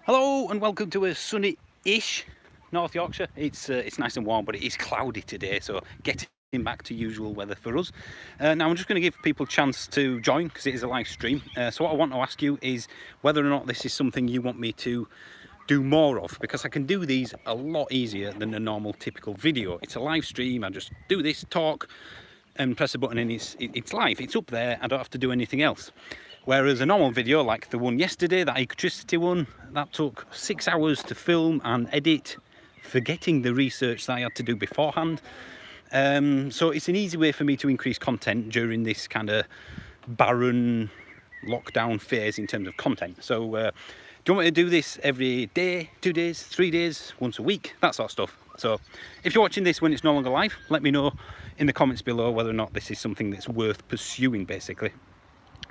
Hello and welcome to a sunny-ish North Yorkshire. It's nice and warm, but it is cloudy today, so getting back to usual weather for us. Now I'm just going to give people a chance to join because it is a live stream. So what I want to ask you is whether or not this is something you want me to do more of, because I can do these a lot easier than a normal typical video. It's a live stream, I just do this, talk and press a button and it's live, it's up there, I don't have to do anything else. Whereas a normal video like the one yesterday, that electricity one, that took 6 hours to film and edit, forgetting the research that I had to do beforehand. So it's an easy way for me to increase content during this kind of barren lockdown phase in terms of content. So do you want me to do this every day, 2 days, 3 days, once a week, that sort of stuff? So if you're watching this when it's no longer live, let me know in the comments below whether or not this is something that's worth pursuing, basically.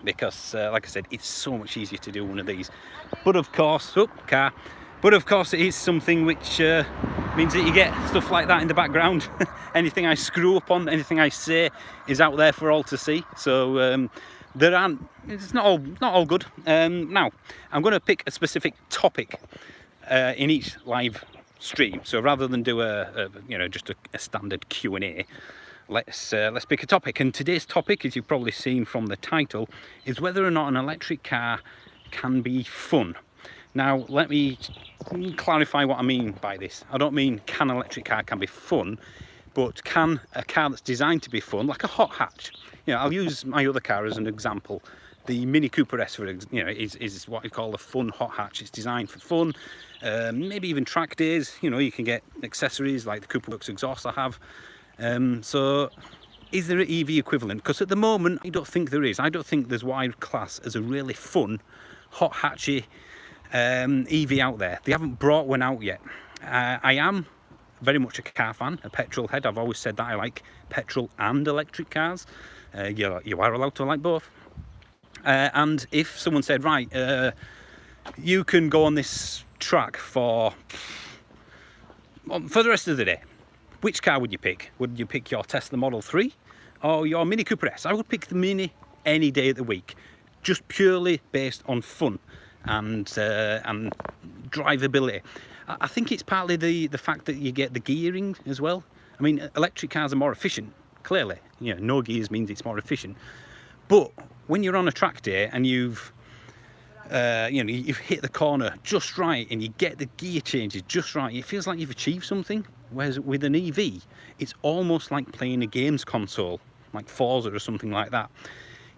Because like I said, it's so much easier to do one of these. But of course, but of course it is something which means that you get stuff like that in the background. Anything I screw up on, anything I say is out there for all to see. So it's not all good. Now I'm going to pick a specific topic in each live stream. So rather than do just a standard Q&A, let's pick a topic. And today's topic, as you've probably seen from the title, is whether or not an electric car can be fun. Now let me clarify what I mean by this. I don't mean can an electric car can be fun, but can a car that's designed to be fun, like a hot hatch. I'll use my other car as an example. The Mini Cooper S, is what we call a fun hot hatch. It's designed for fun, maybe even track days. You can get accessories like the Cooper Works exhaust I have. So is there an EV equivalent? Because at the moment I don't think there is. I don't think there's what I would class as a really fun hot hatchy EV out there. They haven't brought one out yet. I am very much a car fan, a petrol head. I've always said that I like petrol and electric cars. You are allowed to like both. And if someone said, right, you can go on this track for the rest of the day, which car would you pick? Would you pick your Tesla Model 3 or your Mini Cooper S? I would pick the Mini any day of the week, just purely based on fun and drivability. I think it's partly the fact that you get the gearing as well. I mean, electric cars are more efficient, clearly. No gears means it's more efficient. But when you're on a track day and you've hit the corner just right and you get the gear changes just right, it feels like you've achieved something. Whereas with an EV, it's almost like playing a games console, like Forza or something like that.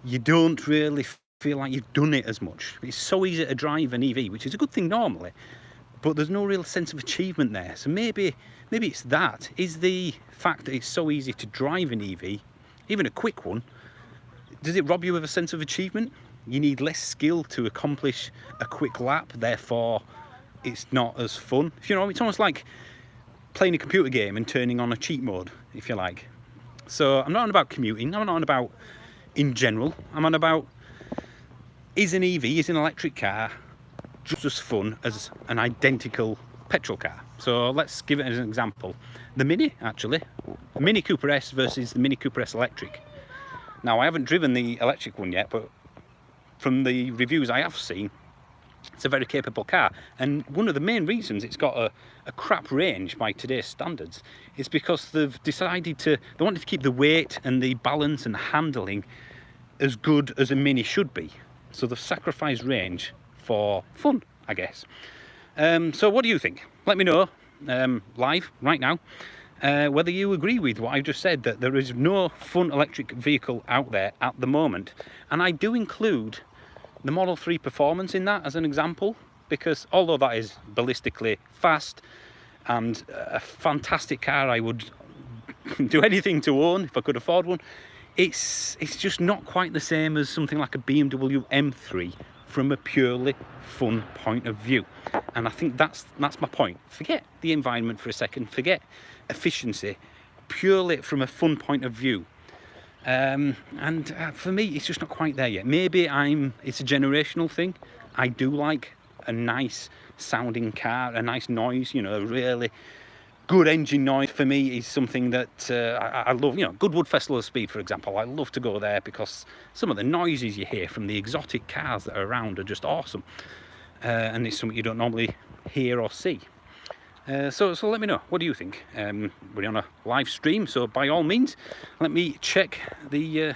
You don't really feel like you've done it as much. It's so easy to drive an EV, which is a good thing normally, but there's no real sense of achievement there. So maybe it's that. Is the fact that it's so easy to drive an EV, even a quick one, does it rob you of a sense of achievement? You need less skill to accomplish a quick lap, therefore it's not as fun. It's almost like playing a computer game and turning on a cheat mode, if you like. So I'm not on about commuting, I'm not on about in general, I'm on about, is an EV, is an electric car just as fun as an identical petrol car? So let's give it as an example. The Mini, actually, the Mini Cooper S versus the Mini Cooper S Electric. Now I haven't driven the electric one yet, but from the reviews I have seen, it's a very capable car. And one of the main reasons it's got a crap range by today's standards is because they've decided they wanted to keep the weight and the balance and the handling as good as a Mini should be. So they've sacrificed range for fun, I guess. So what do you think? Let me know live right now whether you agree with what I've just said, that there is no fun electric vehicle out there at the moment. And I do include the Model 3 Performance in that as an example, because although that is ballistically fast and a fantastic car, I would do anything to own if I could afford one, it's just not quite the same as something like a BMW M3 from a purely fun point of view. And I think that's my point. Forget the environment for a second, forget efficiency, purely from a fun point of view. For me, it's just not quite there yet. Maybe it's a generational thing. I do like a nice sounding car, a nice noise, a really good engine noise. For me is something that I love. Goodwood Festival of Speed, for example, I love to go there because some of the noises you hear from the exotic cars that are around are just awesome. and it's something you don't normally hear or see. So let me know, what do you think? We're on a live stream, so by all means let me check the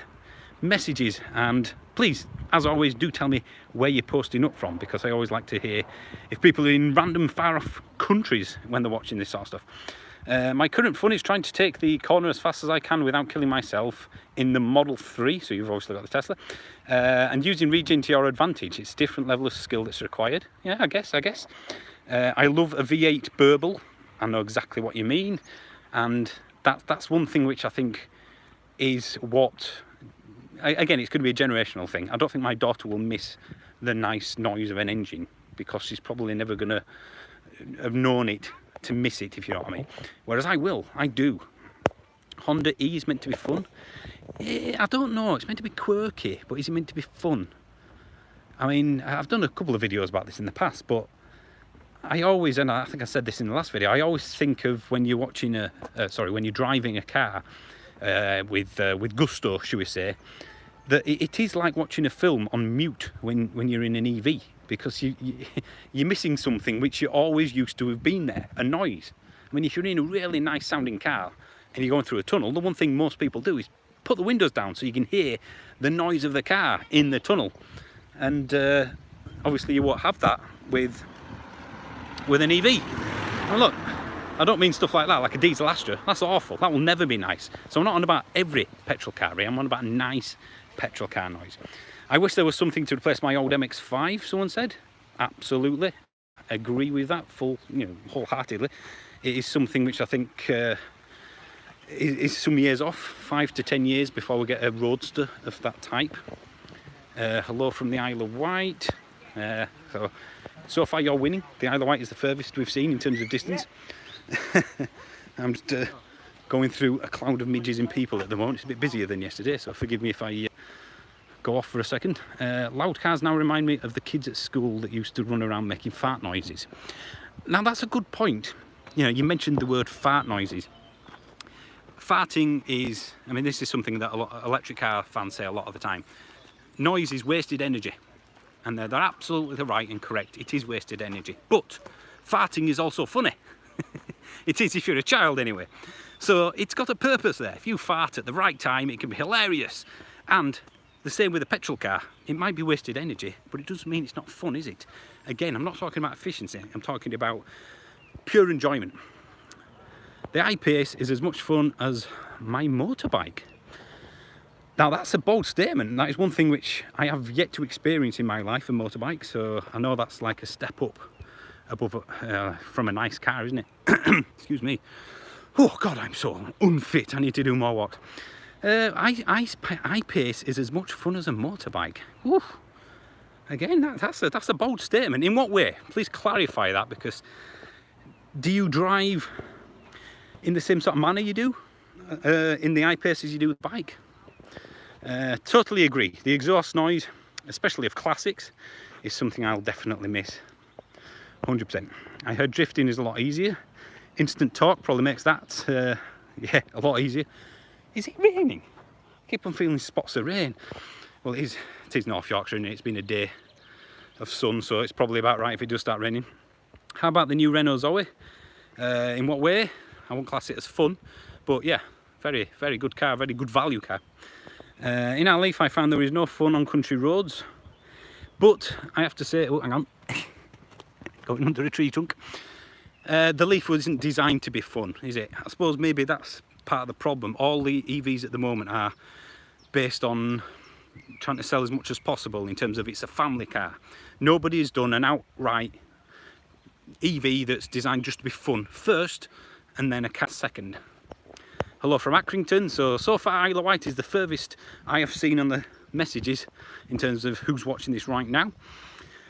messages, and please, as always, do tell me where you're posting up from, because I always like to hear if people are in random far off countries when they're watching this sort of stuff. My current fun is trying to take the corner as fast as I can without killing myself in the Model 3, so you've obviously got the Tesla, and using regen to your advantage. It's a different level of skill that's required. Yeah, I guess. I love a V8 burble. I know exactly what you mean, and that's one thing which I think is what, again, it's going to be a generational thing. I don't think my daughter will miss the nice noise of an engine, because she's probably never going to have known it to miss it, if you know what I mean. Whereas I do. Honda E is meant to be fun. I don't know, it's meant to be quirky, but is it meant to be fun? I mean, I've done a couple of videos about this in the past, but I always, and I think I said this in the last video, I always think of when you're watching when you're driving a car with gusto, shall we say, that it is like watching a film on mute when you're in an EV, because you're missing something which you're always used to have been there, a noise. I mean, if you're in a really nice sounding car and you're going through a tunnel, the one thing most people do is put the windows down so you can hear the noise of the car in the tunnel. And obviously you won't have that with an EV. And look, I don't mean stuff like that, like a diesel Astra. That's awful. That will never be nice. So I'm not on about every petrol car, I'm on about nice petrol car noise. I wish there was something to replace my old MX-5, someone said. Absolutely. Agree with that wholeheartedly. It is something which I think is some years off, 5 to 10 years before we get a roadster of that type. Hello from the Isle of Wight. So far you're winning. The Isle of Wight is the furthest we've seen in terms of distance. I'm just going through a cloud of midges and people at the moment. It's a bit busier than yesterday, so forgive me if I go off for a second. Loud cars now remind me of the kids at school that used to run around making fart noises. Now that's a good point. You know, you mentioned the word fart noises. Farting is, I mean, this is something that a lot of electric car fans say a lot of the time. Noise is wasted energy. And they're absolutely right and correct. It is wasted energy. But farting is also funny. It is if you're a child anyway. So it's got a purpose there. If you fart at the right time, it can be hilarious. And the same with a petrol car. It might be wasted energy, but it doesn't mean it's not fun, is it? Again, I'm not talking about efficiency. I'm talking about pure enjoyment. The I-Pace is as much fun as my motorbike. Now that's a bold statement. That is one thing which I have yet to experience in my life, a motorbike, so I know that's like a step up above from a nice car, isn't it? Excuse me. Oh God, I'm so unfit. I need to do more walks. I-Pace is as much fun as a motorbike. Ooh. Again, that's a bold statement. In what way? Please clarify that, because do you drive in the same sort of manner you do in the I-Pace as you do with the bike? Totally agree. The exhaust noise, especially of classics, is something I'll definitely miss. 100%. I heard drifting is a lot easier. Instant torque probably makes that a lot easier. Is it raining? I keep on feeling spots of rain. Well, it is North Yorkshire, and it's been a day of sun, so it's probably about right if it does start raining. How about the new Renault Zoe? In what way? I won't class it as fun, but yeah, very, very good car, very good value car. In our Leaf I found there is no fun on country roads, but I have to say, oh hang on, going under a tree trunk, the Leaf wasn't designed to be fun, is it? I suppose maybe that's part of the problem. All the EVs at the moment are based on trying to sell as much as possible in terms of it's a family car. Nobody has done an outright EV that's designed just to be fun first and then a car second. Hello from Accrington. So far Isle of Wight is the furthest I have seen on the messages in terms of who's watching this right now.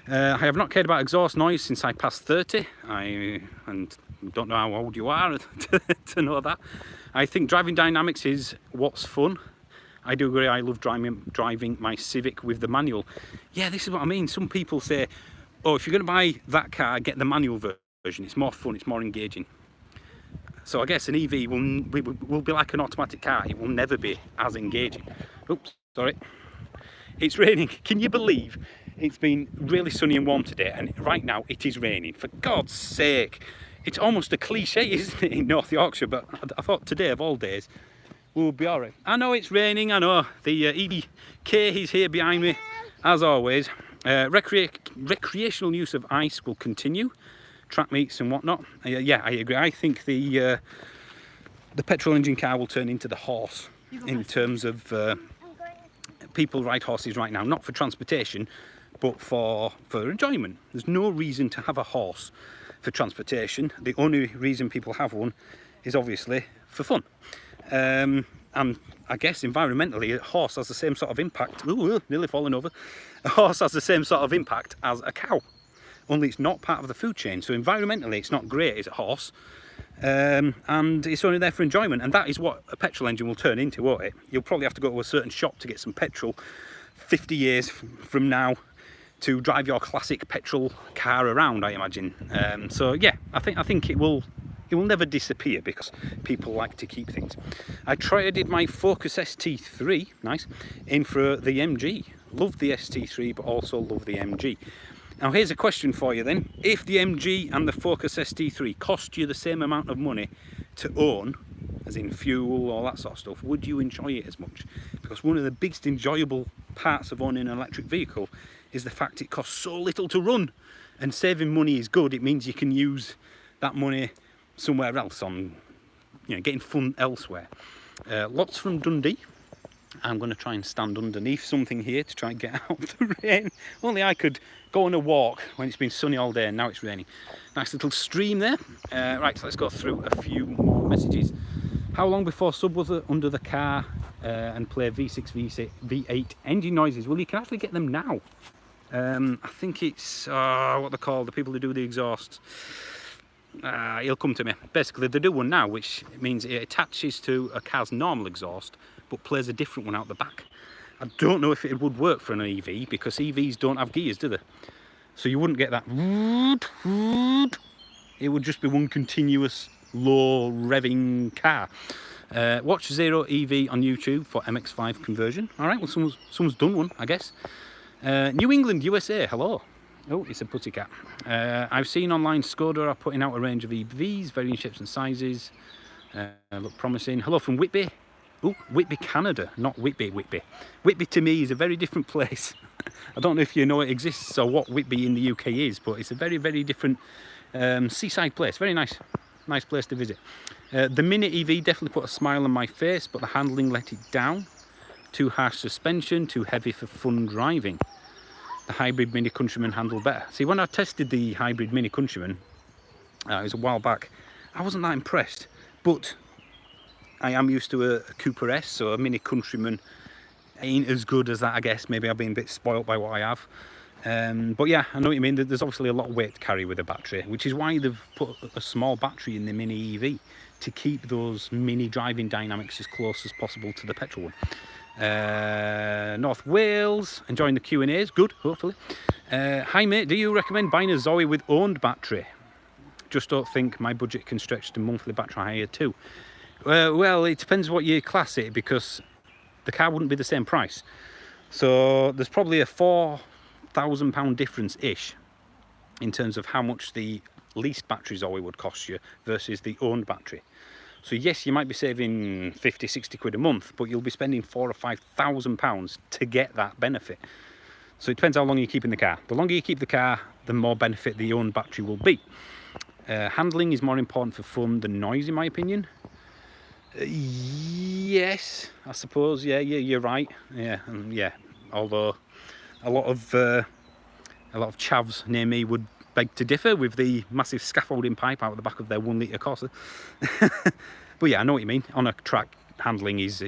I have not cared about exhaust noise since I passed 30. And don't know how old you are to know that. I think driving dynamics is what's fun. I do agree, I love driving my Civic with the manual. Yeah, this is what I mean. Some people say, oh, if you're going to buy that car, get the manual version. It's more fun, it's more engaging. So I guess an EV will be like an automatic car. It will never be as engaging. Oops, sorry. It's raining. Can you believe It's been really sunny and warm today, and right now it is raining. For God's sake, it's almost a cliche, isn't it, in North Yorkshire? But I thought today of all days we'll be alright. I know it's raining, I know. The EVK is here behind me, as always. Recreational use of ice will continue, track meets and whatnot. Yeah, I agree. I think the petrol engine car will turn into the horse in terms of people ride horses right now, not for transportation, but for enjoyment. There's no reason to have a horse for transportation. The only reason people have one is obviously for fun. And I guess environmentally, a horse has the same sort of impact. Ooh, nearly falling over. A horse has the same sort of impact as a cow, only it's not part of the food chain. So environmentally, it's not great as a horse. And it's only there for enjoyment, and that is what a petrol engine will turn into, won't it? You'll probably have to go to a certain shop to get some petrol 50 years from now to drive your classic petrol car around, I imagine. So yeah, I think it will never disappear because people like to keep things. I did my Focus ST3, nice, in for the MG. Love the ST3, but also love the MG. Now here's a question for you then. If the MG and the Focus ST3 cost you the same amount of money to own, as in fuel, all that sort of stuff, would you enjoy it as much? Because one of the biggest enjoyable parts of owning an electric vehicle is the fact it costs so little to run. And saving money is good. It means you can use that money somewhere else on, getting fun elsewhere. Lots from Dundee. I'm going to try and stand underneath something here to try and get out of the rain. Only I could go on a walk when it's been sunny all day and now it's raining. Nice little stream there. Right, so let's go through a few more messages. How long before sub was under the car and play V6, V8 engine noises? Well, you can actually get them now. I think it's, what they're called, the people who do the exhausts. He'll come to me. Basically, they do one now, which means it attaches to a car's normal exhaust, but plays a different one out the back. I don't know if it would work for an EV, because EVs don't have gears, do they? So you wouldn't get that. It would just be one continuous low revving car. Watch Zero EV on YouTube for MX-5 conversion. All right, well, someone's done one, I guess. New England, USA, hello. Oh, it's a pussycat. I've seen online Skoda are putting out a range of EVs, varying shapes and sizes. Look promising. Hello from Whitby. Oh, Whitby, Canada, not Whitby. Whitby to me is a very different place. I don't know if you know it exists or what Whitby in the UK is, but it's a very, very different seaside place. Very nice place to visit. The Mini EV definitely put a smile on my face, but the handling let it down. Too harsh suspension, too heavy for fun driving. The hybrid Mini Countryman handled better. See, when I tested the hybrid Mini Countryman, it was a while back, I wasn't that impressed, but I am used to a Cooper S, so a Mini Countryman ain't as good as that, I guess. Maybe I've been a bit spoilt by what I have. But yeah, I know what you mean. There's obviously a lot of weight to carry with a battery, which is why they've put a small battery in the Mini EV to keep those mini driving dynamics as close as possible to the petrol one. North Wales, enjoying the Q&As, good, hopefully. Hi mate, do you recommend buying a Zoe with owned battery? Just don't think my budget can stretch to monthly battery hire too. Well, it depends what you class it, because the car wouldn't be the same price. So there's probably a £4,000 difference-ish in terms of how much the leased battery Zoe would cost you versus the owned battery. So yes, you might be saving 50, 60 quid a month, but you'll be spending £4,000 or £5,000 to get that benefit. So it depends how long you keep in the car. The longer you keep the car, the more benefit the owned battery will be. Handling is more important for fun than noise, in my opinion. Yes, I suppose. Yeah, you're right. Yeah. Although a lot of chavs near me would beg to differ with the massive scaffolding pipe out the back of their 1 litre Corsa. But yeah, I know what you mean. On a track, handling is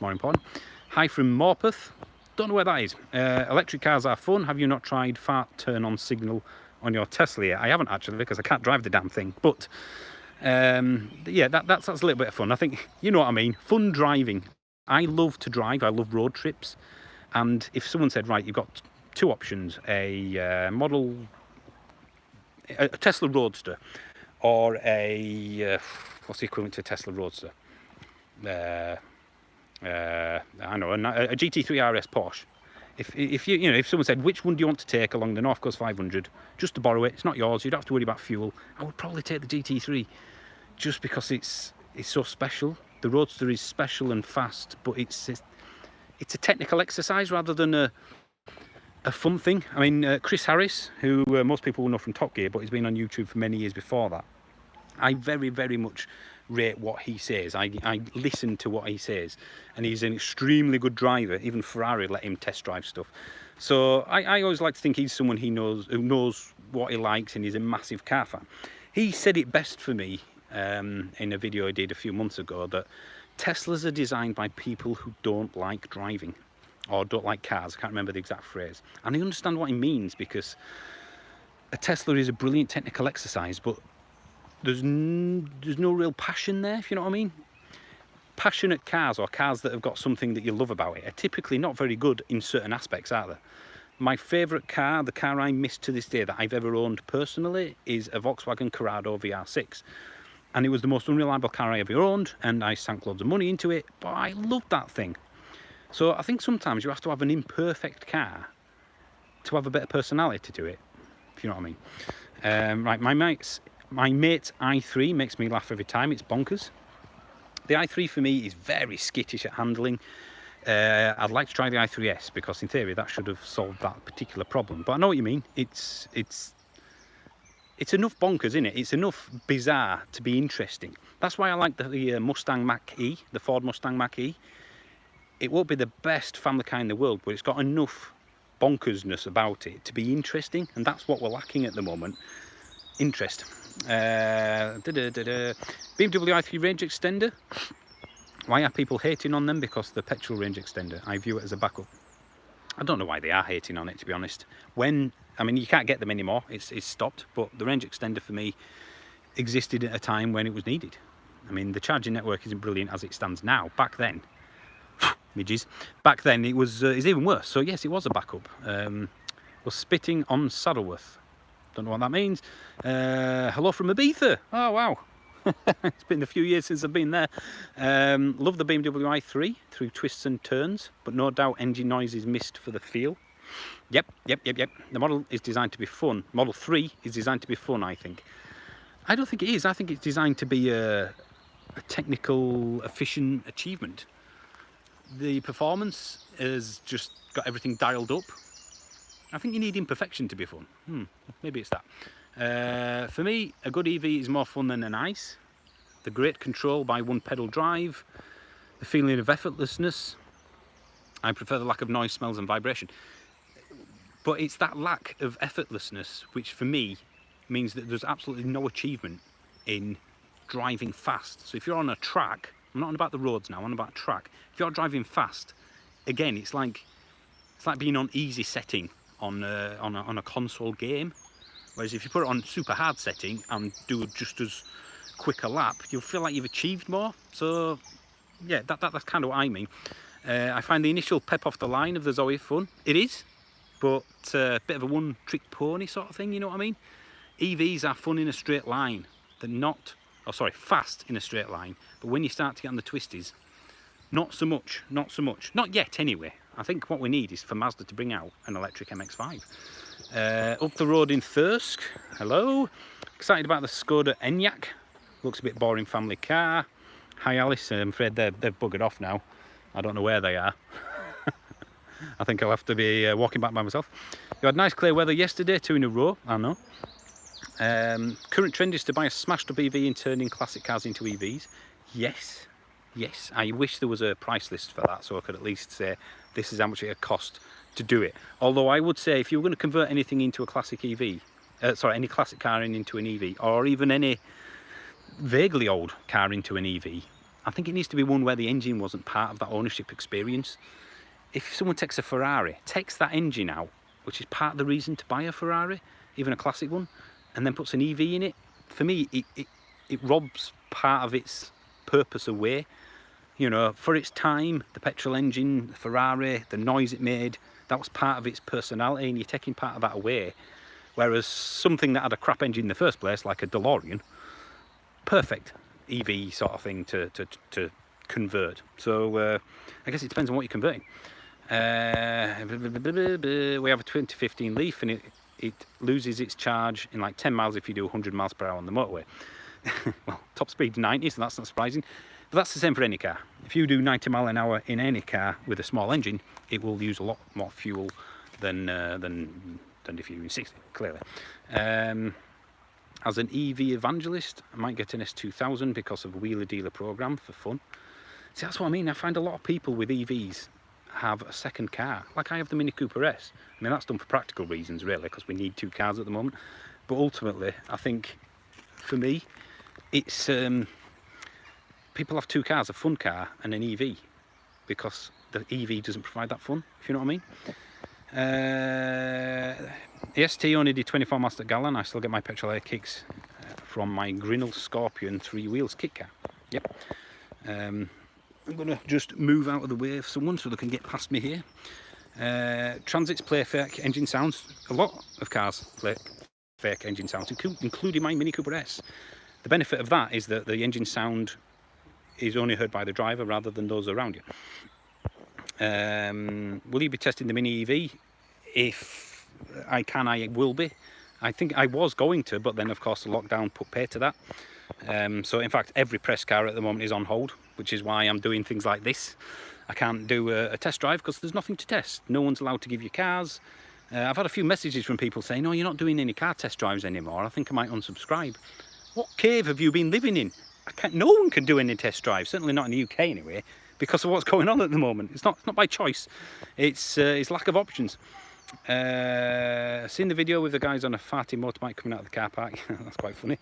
more important. Hi from Morpeth. Don't know where that is. Electric cars are fun. Have you not tried fart turn on signal on your Tesla yet? I haven't actually, because I can't drive the damn thing. But yeah, that's a little bit of fun. I think, you know what I mean. Fun driving. I love to drive. I love road trips. And if someone said, right, you've got two options: a Tesla Roadster, or a what's the equivalent to a Tesla Roadster? I know, a GT3 RS Porsche. If you know, if someone said, which one do you want to take along the North Coast 500, just to borrow it, it's not yours, you don't have to worry about fuel, I would probably take the GT3, just because it's so special. The Roadster is special and fast, but it's a technical exercise rather than a fun thing. I mean, Chris Harris, who most people will know from Top Gear, but he's been on YouTube for many years before that, I very, very much rate what he says. I listen to what he says, and he's an extremely good driver. Even Ferrari let him test drive stuff. So I always like to think he's someone who knows what he likes, and he's a massive car fan. He said it best for me in a video I did a few months ago, that Teslas are designed by people who don't like driving or don't like cars. I can't remember the exact phrase, and I understand what he means, because a Tesla is a brilliant technical exercise, but there's no real passion there, if you know what I mean. Passionate cars, or cars that have got something that you love about it, are typically not very good in certain aspects, are they? My favourite car, the car I miss to this day that I've ever owned personally, is a Volkswagen Corrado VR6. And it was the most unreliable car I ever owned, and I sank loads of money into it, but I loved that thing. So I think sometimes you have to have an imperfect car to have a better personality to it, if you know what I mean. Right, my mate's i3 makes me laugh every time. It's bonkers. The i3 for me is very skittish at handling. I'd like to try the i3S, because in theory that should have solved that particular problem. But I know what you mean. It's enough bonkers, isn't it? It's enough bizarre to be interesting. That's why I like the Mustang Mach-E, the Ford Mustang Mach-E. It won't be the best family car in the world, but it's got enough bonkersness about it to be interesting, and that's what we're lacking at the moment. Interest. BMW i3 range extender. Why are people hating on them? Because the petrol range extender, I view it as a backup. I don't know why they are hating on it, to be honest. I mean, you can't get them anymore, it's stopped, but the range extender for me existed at a time when it was needed. I mean, the charging network isn't brilliant as it stands now. Back then, midges, back then it was even worse. So yes, it was a backup. Was spitting on Saddleworth. Don't know what that means. Hello from Ibiza. Oh wow. It's been a few years since I've been there. Love the BMW i3 through twists and turns, but no doubt engine noise is missed for the feel. Yep. The model is designed to be fun. Model 3 is designed to be fun, I think. I don't think it is. I think it's designed to be a technical, efficient achievement. The performance has just got everything dialed up. I think you need imperfection to be fun. Maybe it's that. For me, a good EV is more fun than an ICE. The great control by one pedal drive, the feeling of effortlessness. I prefer the lack of noise, smells and vibration. But it's that lack of effortlessness which for me means that there's absolutely no achievement in driving fast. So if you're on a track, I'm not on about the roads now, I'm on about a track. If you're driving fast, again, it's like being on easy setting on a console game. Whereas if you put it on super hard setting and do just as quick a lap, you'll feel like you've achieved more. So yeah, that's kind of what I mean. I find the initial pep off the line of the Zoe fun. It is, but a bit of a one-trick pony sort of thing, you know what I mean? EVs are fun in a straight line. They're not, oh sorry, fast in a straight line. But when you start to get on the twisties, not so much. Not yet anyway. I think what we need is for Mazda to bring out an electric MX-5. Up the road in Thirsk, hello. Excited about the Skoda Enyaq. Looks a bit boring family car. Hi Alice, I'm afraid they've buggered off now. I don't know where they are. I think I'll have to be walking back by myself. You had nice clear weather yesterday, 2 in a row, I know. Current trend is to buy a smashed up EV and turning classic cars into EVs. Yes, I wish there was a price list for that, so I could at least say this is how much it would cost to do it. Although I would say if you were going to convert anything into a classic EV, any classic car into an EV, or even any vaguely old car into an EV, I think it needs to be one where the engine wasn't part of that ownership experience. If someone takes a Ferrari, takes that engine out, which is part of the reason to buy a Ferrari, even a classic one, and then puts an EV in it, for me it robs part of its purpose away. You know, for its time, the petrol engine, the Ferrari, the noise it made, that was part of its personality, and you're taking part of that away. Whereas something that had a crap engine in the first place, like a DeLorean, perfect EV sort of thing to convert. So I guess it depends on what you're converting. We have a 2015 Leaf, and it loses its charge in like 10 miles if you do 100 miles per hour on the motorway. Well, top speed's 90, so that's not surprising. But that's the same for any car. If you do 90 mile an hour in any car with a small engine, it will use a lot more fuel than if you're doing 60, clearly. As an EV evangelist, I might get an S2000 because of a wheeler dealer program for fun. See, that's what I mean. I find a lot of people with EVs have a second car. Like I have the Mini Cooper S. I mean, that's done for practical reasons, really, because we need 2 cars at the moment. But ultimately, I think, for me, it's people have 2 cars, a fun car and an EV, because the EV doesn't provide that fun, if you know what I mean. The ST only did 24 miles per gallon. I still get my petrol air kicks from my Grinnell Scorpion 3 wheels kit car. Yep. I'm going to just move out of the way of someone so they can get past me here. Transits play fake engine sounds. A lot of cars play fake engine sounds, including my Mini Cooper S. The benefit of that is that the engine sound is only heard by the driver rather than those around you. Will you be testing the Mini EV? If I can, I will be. I think I was going to, but then of course the lockdown put pay to that. So in fact every press car at the moment is on hold, which is why I'm doing things like this. I can't do a test drive because there's nothing to test. No one's allowed to give you cars. I've had a few messages from people saying, "Oh, you're not doing any car test drives anymore. I think I might unsubscribe." What cave have you been living in? No one can do any test drives, certainly not in the UK anyway, because of what's going on at the moment. It's not by choice. It's lack of options. Seen the video with the guys on a farty motorbike coming out of the car park. That's quite funny.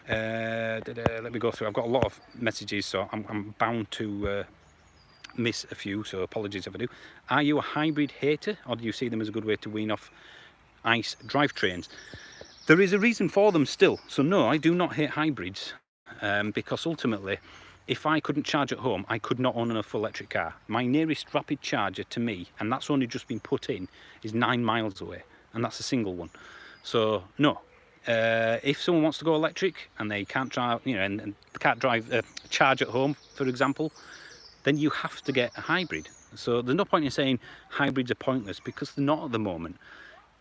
Let me go through. I've got a lot of messages, so I'm bound to miss a few, so apologies if I do. Are you a hybrid hater, or do you see them as a good way to wean off ICE drivetrains? There is a reason for them still. So no, I do not hate hybrids, because ultimately, if I couldn't charge at home, I could not own a full electric car. My nearest rapid charger to me, and that's only just been put in, is 9 miles away, and that's a single one. So no, if someone wants to go electric and they can't drive, you know, and can't charge at home, for example, then you have to get a hybrid. So there's no point in saying hybrids are pointless, because they're not at the moment.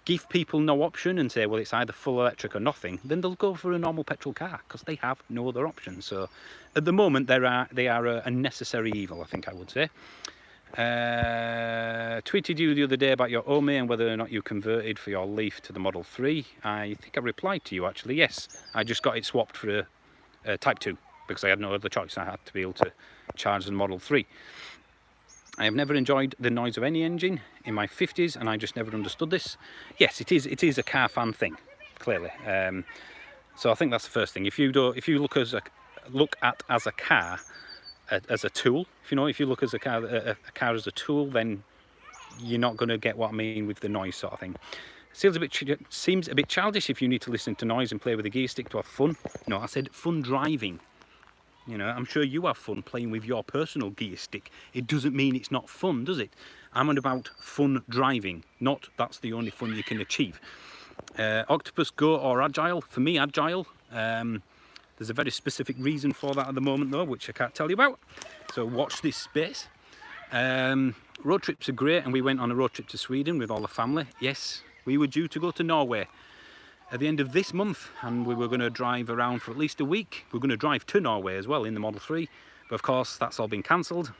Give people no option and say, well, it's either full electric or nothing, then they'll go for a normal petrol car because they have no other option. So at the moment, they are a necessary evil, I think I would say. Tweeted you the other day about your Ome and whether or not you converted for your Leaf to the Model 3. I think I replied to you actually. Yes, I just got it swapped for a Type 2 because I had no other choice. I had to be able to charge the Model 3. I have never enjoyed the noise of any engine in my 50s, and I just never understood this. Yes, it is a car fan thing, clearly. So I think that's the first thing. If you look at as a car as a tool, if you look at a car as a tool, then you're not going to get what I mean with the noise sort of thing. Seems a bit childish if you need to listen to noise and play with a gear stick to have fun. No, I said fun driving. You know, I'm sure you have fun playing with your personal gear stick. It doesn't mean it's not fun, does it? I'm on about fun driving, not that's the only fun you can achieve. Octopus Go or Agile? For me, Agile. There's a very specific reason for that at the moment, though, which I can't tell you about. So watch this space. Road trips are great, and we went on a road trip to Sweden with all the family. Yes, we were due to go to Norway at the end of this month, and we were going to drive around for at least a week. We're going to drive to Norway as well in the Model 3, but of course that's all been cancelled,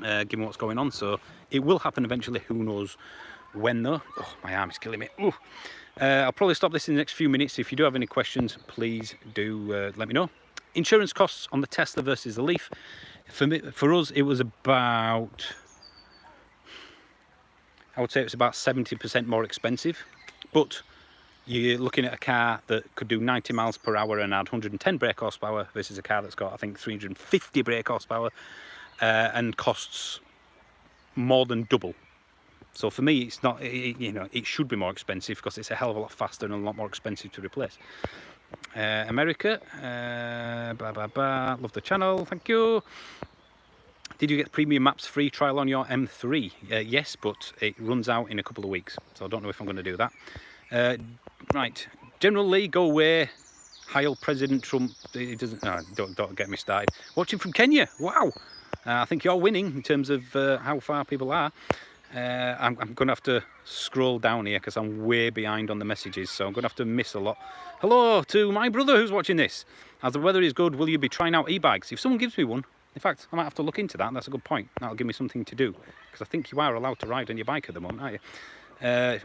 given what's going on. So it will happen eventually, who knows when though. Oh, my arm is killing me. I'll probably stop this in the next few minutes. If you do have any questions, please do let me know. Insurance costs on the Tesla versus the Leaf. For us, it was about, I would say it was about 70% more expensive, but you're looking at a car that could do 90 miles per hour and add 110 brake horsepower versus a car that's got, I think, 350 brake horsepower and costs more than double. So for me, it's not, it should be more expensive because it's a hell of a lot faster and a lot more expensive to replace. America, love the channel, thank you. Did you get premium maps free trial on your M3? Yes, but it runs out in a couple of weeks, so I don't know if I'm going to do that. Right, General Lee, go away. Heil President Trump. It doesn't. No, don't get me started. Watching from Kenya. Wow. I think you're winning in terms of how far people are. I'm going to have to scroll down here because I'm way behind on the messages, so I'm going to have to miss a lot. Hello to my brother who's watching this. As the weather is good, will you be trying out e-bikes? If someone gives me one, in fact, I might have to look into that. That's a good point. That'll give me something to do, because I think you are allowed to ride on your bike at the moment, aren't you?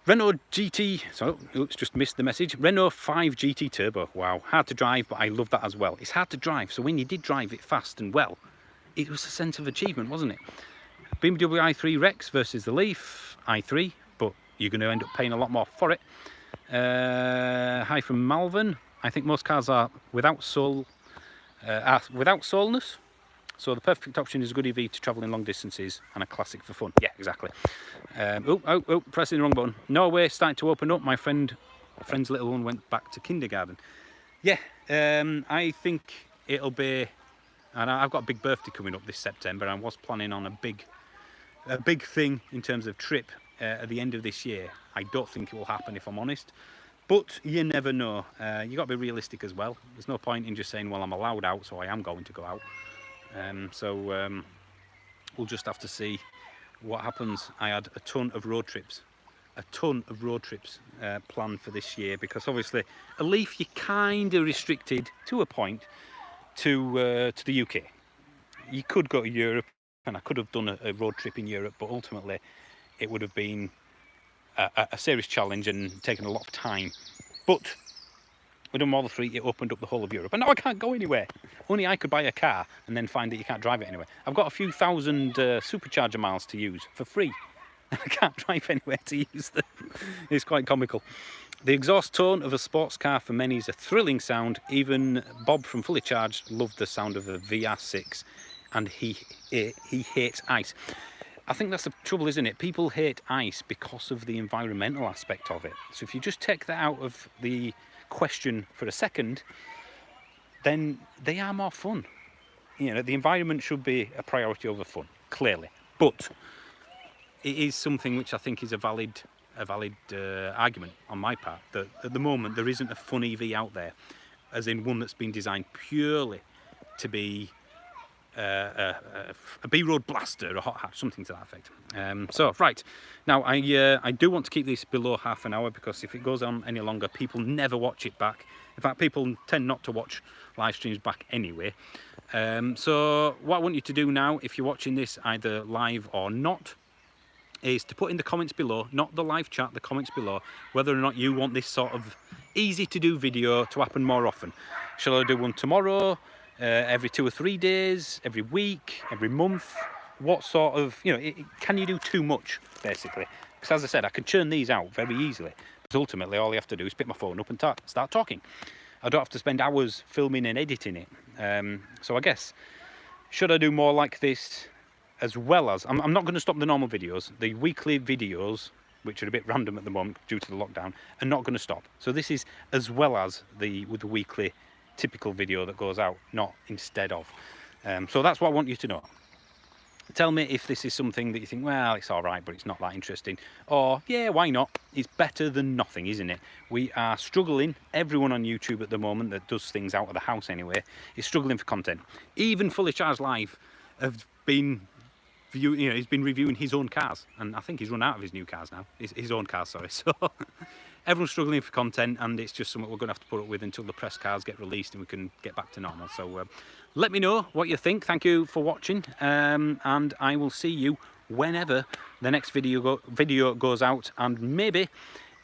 Renault GT, so oops, just missed the message. Renault 5 GT Turbo. Wow, hard to drive, but I love that as well. It's hard to drive, so when you did drive it fast and well, it was a sense of achievement, wasn't it? BMW i3 Rex versus the Leaf i3, but you're going to end up paying a lot more for it. Hi from Malvern. I think most cars are without soulness, so the perfect option is a good EV to travel in long distances and a classic for fun. Yeah, exactly. Oh, pressing the wrong button. Norway starting to open up. My friend's little one went back to kindergarten. Yeah, I think it'll be, and I've got a big birthday coming up this September. I was planning on a big thing in terms of trip at the end of this year. I don't think it will happen, if I'm honest, but you never know. You got to be realistic as well. There's no point in just saying, well, I'm allowed out, so I am going to go out. We'll just have to see what happens. I had a ton of road trips planned for this year, because obviously a Leaf you're kind of restricted to a point to the UK. You could go to Europe, and I could have done a road trip in Europe, but ultimately it would have been a serious challenge and taken a lot of time. But with a Model 3, it opened up the whole of Europe, and now I can't go anywhere. Only I could buy a car and then find that you can't drive it anywhere. I've got a few thousand supercharger miles to use for free. I can't drive anywhere to use them. It's quite comical. The exhaust tone of a sports car for many is a thrilling sound. Even Bob from Fully Charged loved the sound of a VR6, and he hates ice. I think that's the trouble, isn't it? People hate ice because of the environmental aspect of it. So if you just take that out of the question for a second, then they are more fun. You know, the environment should be a priority over fun, clearly. But it is something which I think is a valid argument on my part, that at the moment there isn't a fun EV out there, as in one that's been designed purely to be a B-road blaster, a hot hatch, something to that effect. So right now, I do want to keep this below half an hour, because if it goes on any longer, people never watch it back. In fact, people tend not to watch live streams back anyway. So what I want you to do now, if you're watching this either live or not, is to put in the comments below, not the live chat, the comments below, whether or not you want this sort of easy to do video to happen more often. Shall I do one tomorrow, every 2 or 3 days, every week, every month? What sort of, you know, can you do too much, basically? Because as I said, I can churn these out very easily, because ultimately all I have to do is pick my phone up and start talking. I don't have to spend hours filming and editing it. So I guess, should I do more like this, as well as, I'm not going to stop the normal videos, the weekly videos, which are a bit random at the moment due to the lockdown, are not going to stop. So this is as well as with the weekly typical video that goes out, not instead of. So that's what I want you to know. Tell me if this is something that you think, well, it's all right, but it's not that interesting. Or, yeah, why not? It's better than nothing, isn't it? We are struggling. Everyone on YouTube at the moment that does things out of the house anyway is struggling for content. Even Fully Charged Live have been he's been reviewing his own cars, and I think he's run out of his new cars now. His own cars, sorry. So everyone's struggling for content, and it's just something we're going to have to put up with until the press cars get released and we can get back to normal. So let me know what you think. Thank you for watching, and I will see you whenever the next video goes out, and maybe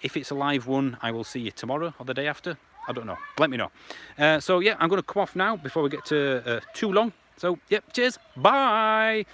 if it's a live one, I will see you tomorrow or the day after. I don't know. Let me know. So yeah, I'm going to come off now before we get to too long. So yep, cheers, bye.